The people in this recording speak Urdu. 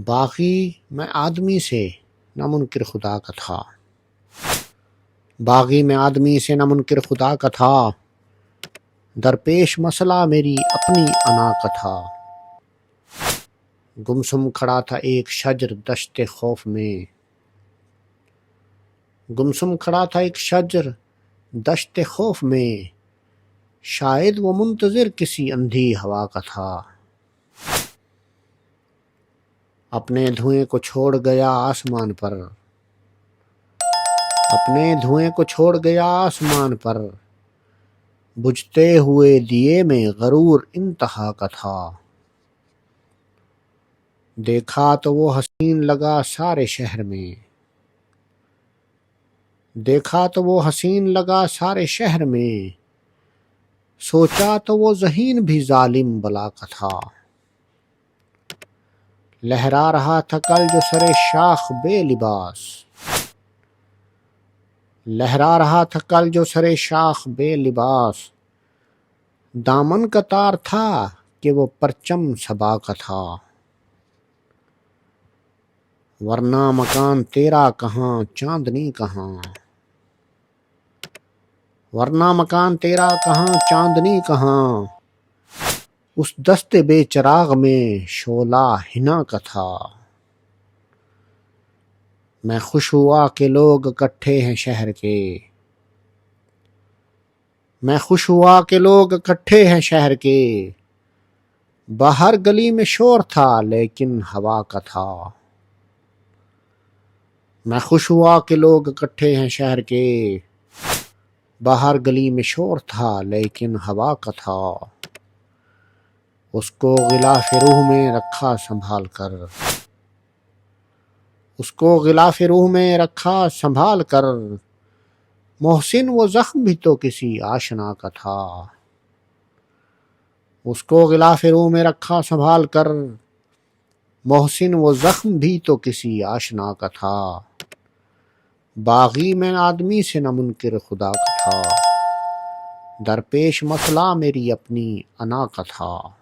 باغی میں آدمی سے نہ منکر خدا کا تھا، باغی میں آدمی سے نہ منکر خدا کا تھا، درپیش مسئلہ میری اپنی انا کا تھا۔ گمسم کھڑا تھا ایک شجر دشت خوف میں، گمسم کھڑا تھا ایک شجر دشت خوف میں، شاید وہ منتظر کسی اندھی ہوا کا تھا۔ اپنے دھوئیں کو چھوڑ گیا آسمان پر، اپنے دھوئیں کو چھوڑ گیا آسمان پر، بجھتے ہوئے دیے میں غرور انتہا کا تھا۔ دیکھا تو وہ حسین لگا سارے شہر میں، دیکھا تو وہ حسین لگا سارے شہر میں، سوچا تو وہ ذہین بھی ظالم بلا کا تھا۔ لہرا رہا تھا کل جو سرے شاخ بے لباس، لہرا رہا تھا کل جو سرے شاخ بے لباس، دامن کا تار تھا کہ وہ پرچم صبا کا تھا۔ ورنہ مکان تیرا کہاں چاندنی کہاں، ورنہ مکان تیرا کہاں چاندنی کہاں، اس دست بے چراغ میں شعلہ حنا کا تھا۔ میں خوش ہوا کہ لوگ اکٹھے ہیں شہر کے، میں خوش ہوا کہ لوگ اکٹھے ہیں شہر کے، باہر گلی میں شور تھا لیکن ہوا کا تھا۔ میں خوش ہوا کہ لوگ اکٹھے ہیں شہر کے، باہر گلی میں شور تھا لیکن ہوا کا تھا۔ اس کو غلاف روح میں رکھا سنبھال کر، اس کو غلاف روح میں رکھا سنبھال کر، محسن وہ زخم بھی تو کسی آشنا کا تھا۔ اس کو غلاف روح میں رکھا سنبھال کر، محسن وہ زخم بھی تو کسی آشنا کا تھا۔ باغی میں آدمی سے نہ منکر خدا کا تھا، درپیش مسئلہ میری اپنی انا کا تھا۔